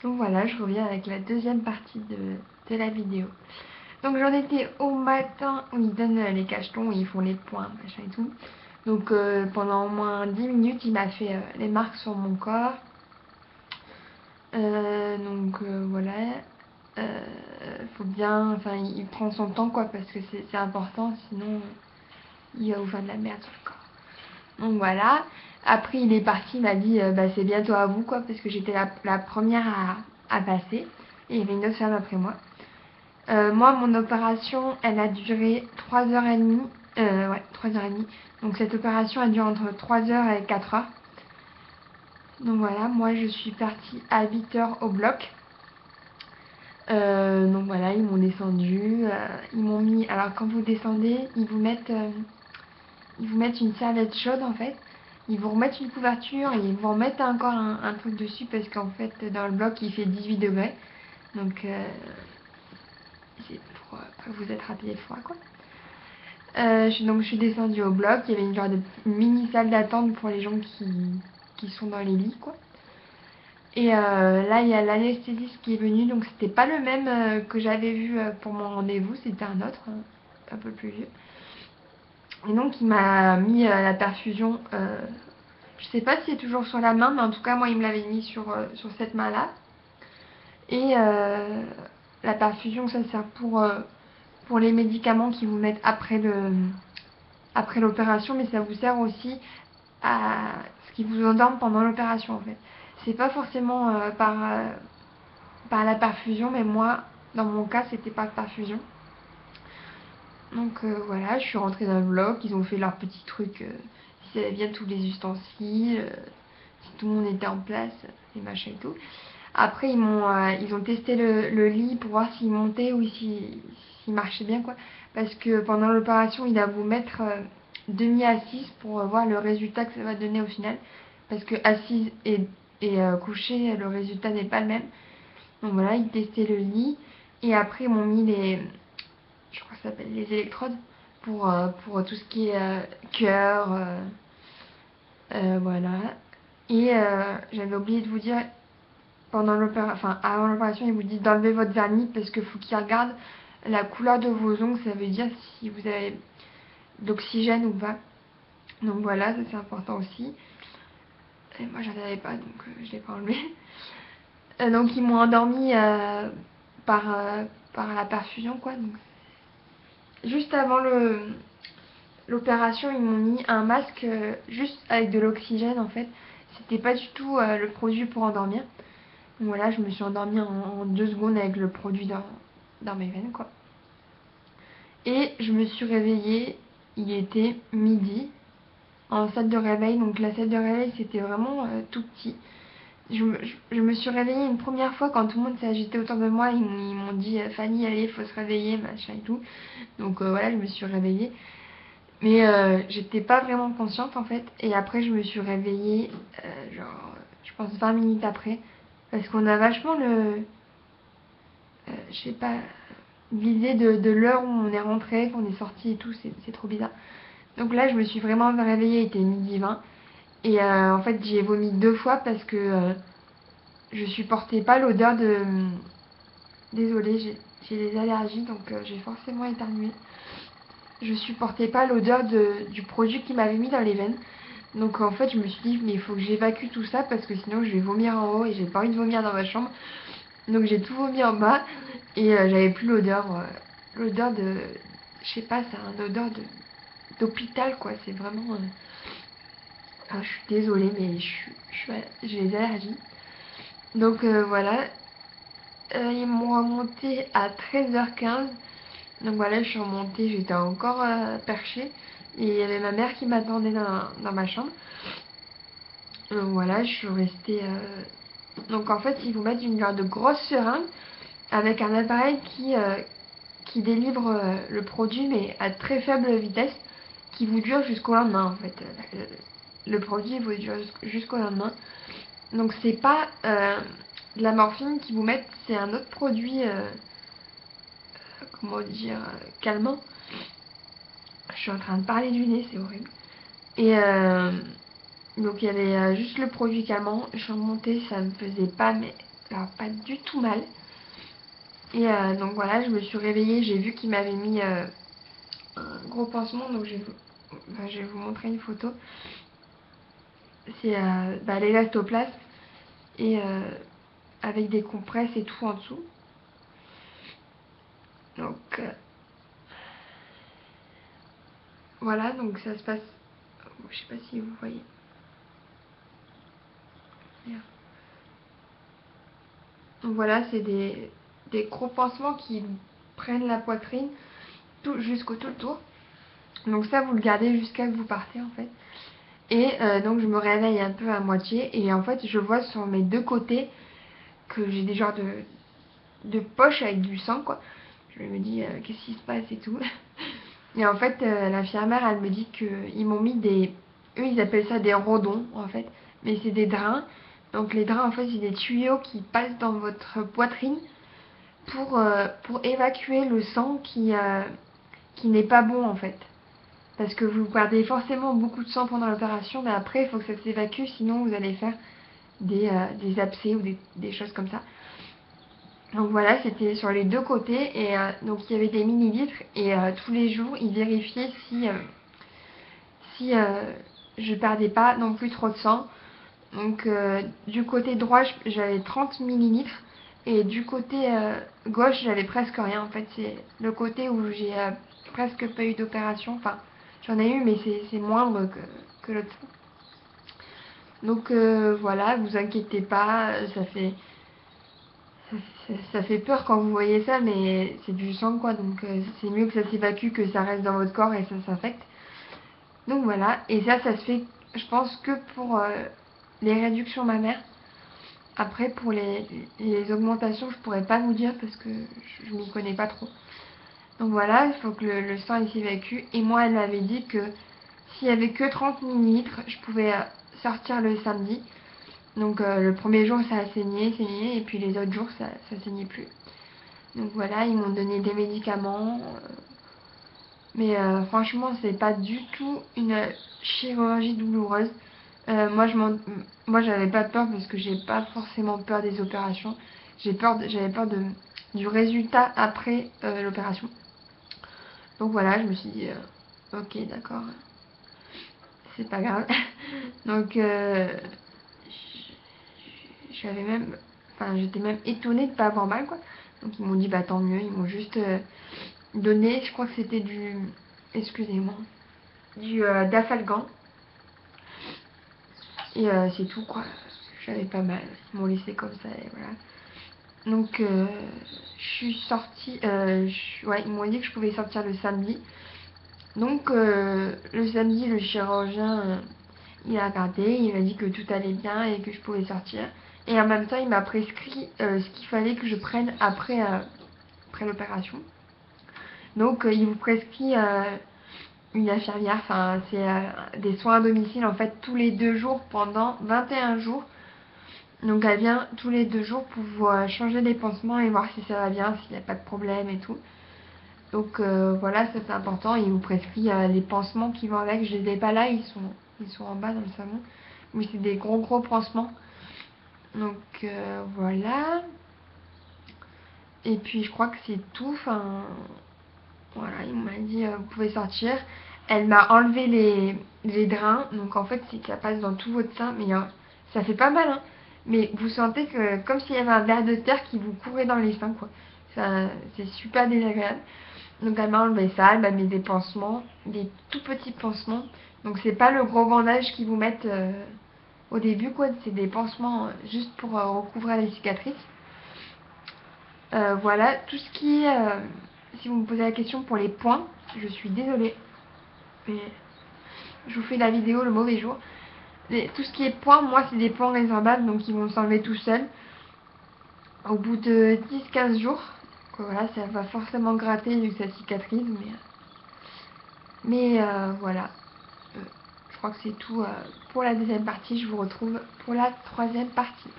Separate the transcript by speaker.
Speaker 1: Donc voilà, je reviens avec la deuxième partie de la vidéo. Donc j'en étais au matin où ils donnent les cachetons, où ils font les points, machin et tout. Donc pendant au moins 10 minutes, il m'a fait les marques sur mon corps. Voilà. Faut bien, enfin il prend son temps quoi, parce que c'est important, sinon il va vous faire de la merde sur le corps. Donc voilà. Après il est parti, il m'a dit bah, c'est bientôt à vous quoi, parce que j'étais la première à passer. Et il y avait une autre femme après moi. Moi mon opération elle a duré 3h30. Ouais, 3h30. Donc cette opération a duré entre 3h et 4h. Donc voilà, moi je suis partie à 8h au bloc. Donc voilà, ils m'ont descendu, ils m'ont mis. Alors quand vous descendez, ils vous mettent une serviette chaude en fait. Ils vous remettent une couverture et ils vous remettent encore un truc dessus parce qu'en fait dans le bloc il fait 18 degrés. Donc c'est pour pas vous attraper froid quoi. Donc je suis descendue au bloc, il y avait une genre de mini salle d'attente pour les gens qui sont dans les lits quoi. Et là, il y a l'anesthésiste qui est venu, donc c'était pas le même que j'avais vu pour mon rendez-vous, c'était un autre, un peu plus vieux. Et donc, il m'a mis la perfusion, je sais pas si c'est toujours sur la main, mais en tout cas, moi, il me l'avait mis sur cette main-là. Et la perfusion, ça sert pour les médicaments qu'ils vous mettent après l'opération, mais ça vous sert aussi à ce qui vous endorme pendant l'opération, en fait. C'est pas forcément par la perfusion, mais moi, dans mon cas, c'était par perfusion. Donc voilà, je suis rentrée dans le bloc, ils ont fait leur petit truc, ils avaient bien tous les ustensiles, si tout le monde était en place, les machins et tout. Après, ils ont testé le lit pour voir s'il montait ou s'il marchait bien, quoi. Parce que pendant l'opération, il va vous mettre demi-assise pour voir le résultat que ça va donner au final. Parce que assise et couchée, le résultat n'est pas le même. Donc voilà, ils testaient le lit. Et après, ils m'ont mis je crois que ça s'appelle les électrodes pour tout ce qui est cœur. Voilà. Et j'avais oublié de vous dire, avant l'opération, ils vous disent d'enlever votre vernis parce qu'il faut qu'ils regardent la couleur de vos ongles. Ça veut dire si vous avez d'oxygène ou pas. Donc voilà, ça c'est important aussi. Et moi, j'en avais pas, donc je l'ai pas enlevé. Donc ils m'ont endormi par, par la perfusion, quoi. Donc, juste avant l'opération, ils m'ont mis un masque juste avec de l'oxygène, en fait. C'était pas du tout le produit pour endormir. Donc voilà, je me suis endormie en 2 secondes avec le produit dans mes veines, quoi. Et je me suis réveillée, il était midi, en salle de réveil. Donc la salle de réveil, c'était vraiment tout petit. Je me suis réveillée une première fois quand tout le monde s'est agité autour de moi. Ils m'ont dit Fanny, allez, il faut se réveiller, machin et tout. Donc voilà, je me suis réveillée. Mais j'étais pas vraiment consciente en fait. Et après, je me suis réveillée, genre, je pense 20 minutes après. Parce qu'on a vachement je sais pas, l'idée de l'heure où on est rentré, qu'on est sorti et tout, c'est trop bizarre. Donc là, je me suis vraiment réveillée, il était midi 20. Et en fait, j'ai vomi 2 fois parce que je supportais pas l'odeur de. Désolée, j'ai des allergies, donc j'ai forcément éternué. Je supportais pas l'odeur du produit qui m'avait mis dans les veines. Donc en fait, je me suis dit, mais il faut que j'évacue tout ça parce que sinon je vais vomir en haut et j'ai pas envie de vomir dans ma chambre. Donc j'ai tout vomi en bas et j'avais plus l'odeur. L'odeur de. Je sais pas, c'est une odeur d'hôpital quoi. C'est vraiment. Ah, je suis désolée, mais j'ai des allergies. Donc voilà. Ils m'ont remonté à 13h15. Donc voilà, je suis remontée, j'étais encore perchée. Et il y avait ma mère qui m'attendait dans ma chambre. Donc voilà, je suis restée. Donc en fait, ils vous mettent une genre de grosse seringue avec un appareil qui délivre le produit, mais à très faible vitesse, qui vous dure jusqu'au lendemain en fait. Le produit vous dure jusqu'au lendemain. Donc c'est pas de la morphine qui vous mettent, c'est un autre produit, comment dire, calmant. Je suis en train de parler du nez, c'est horrible. Et donc il y avait juste le produit calmant. Je suis remontée, ça me faisait pas mais ça va pas du tout mal. Et donc voilà, je me suis réveillée, j'ai vu qu'il m'avait mis un gros pansement, donc je vais vous montrer une photo. C'est l'élastoplasme et avec des compresses et tout en dessous. Donc voilà, donc ça se passe, je sais pas si vous voyez. Donc voilà, c'est des gros pansements qui prennent la poitrine jusqu'au tout le tour. Donc ça, vous le gardez jusqu'à que vous partez en fait. Et donc je me réveille un peu à moitié et en fait je vois sur mes deux côtés que j'ai des genres de poches avec du sang quoi. Je me dis qu'est-ce qui se passe et tout. Et en fait l'infirmière elle me dit qu'ils m'ont mis eux ils appellent ça des rodons en fait. Mais c'est des drains. Donc les drains en fait c'est des tuyaux qui passent dans votre poitrine pour évacuer le sang qui n'est pas bon en fait. Parce que vous perdez forcément beaucoup de sang pendant l'opération, mais après il faut que ça s'évacue, sinon vous allez faire des abcès ou des choses comme ça. Donc voilà, c'était sur les deux côtés, et donc il y avait des millilitres, et tous les jours ils vérifiaient si je perdais pas non plus trop de sang. Donc du côté droit j'avais 30 millilitres, et du côté gauche j'avais presque rien. En fait c'est le côté où j'ai presque pas eu d'opération, enfin j'en ai eu mais c'est moindre que l'autre. Donc voilà, vous inquiétez pas, ça fait peur quand vous voyez ça, mais c'est du sang quoi, donc c'est mieux que ça s'évacue que ça reste dans votre corps et ça s'infecte. Donc voilà, et ça se fait je pense que pour les réductions mammaires. Après, pour les augmentations, je pourrais pas vous dire parce que je m'y connais pas trop. Donc voilà, il faut que le sang il s'évacue. Et moi, elle m'avait dit que s'il y avait que 30 millilitres, je pouvais sortir le samedi. Donc le premier jour, ça a saigné, et puis les autres jours, ça saignait plus. Donc voilà, ils m'ont donné des médicaments. Mais franchement, c'est pas du tout une chirurgie douloureuse. Moi, j'avais pas peur parce que j'ai pas forcément peur des opérations. J'avais peur du résultat après l'opération. Donc voilà, je me suis dit, ok, d'accord, c'est pas grave. Donc, j'avais même, enfin, j'étais même étonnée de pas avoir mal, quoi. Donc ils m'ont dit, bah tant mieux, ils m'ont juste donné, je crois que c'était excusez-moi, du Dafalgan. Et c'est tout quoi. J'avais pas mal. Ils m'ont laissé comme ça et voilà. Donc je suis sortie. Ouais, ils m'ont dit que je pouvais sortir le samedi. Donc le samedi, le chirurgien, il a regardé, il m'a dit que tout allait bien et que je pouvais sortir. Et en même temps, il m'a prescrit ce qu'il fallait que je prenne après l'opération. Donc il vous prescrit une infirmière, enfin c'est des soins à domicile en fait tous les 2 jours pendant 21 jours. Donc elle vient tous les 2 jours pour vous changer les pansements et voir si ça va bien, s'il n'y a pas de problème et tout. Donc voilà, ça c'est important. Il vous prescrit les pansements qui vont avec. Je les ai pas là, ils sont en bas dans le salon. Oui, c'est des gros pansements. Donc voilà. Et puis je crois que c'est tout. Enfin voilà, il m'a dit vous pouvez sortir. Elle m'a enlevé les drains. Donc en fait, c'est que ça passe dans tout votre sein. Mais ça fait pas mal, hein. Mais vous sentez que comme s'il y avait un ver de terre qui vous courait dans les seins, quoi. C'est super désagréable. Donc elle m'a enlevé ça, elle m'a mis des pansements, des tout petits pansements. Donc c'est pas le gros bandage qu'ils vous mettent au début, quoi. C'est des pansements juste pour recouvrir les cicatrices. Voilà, tout ce qui est... si vous me posez la question pour les points, je suis désolée. Mais je vous fais la vidéo le mauvais jour. Tout ce qui est points, moi c'est des points résorbables, donc ils vont s'enlever tout seuls. Au bout de 10-15 jours, voilà, ça va forcément gratter vu que ça cicatrise, mais voilà. Je crois que c'est tout pour la deuxième partie. Je vous retrouve pour la troisième partie.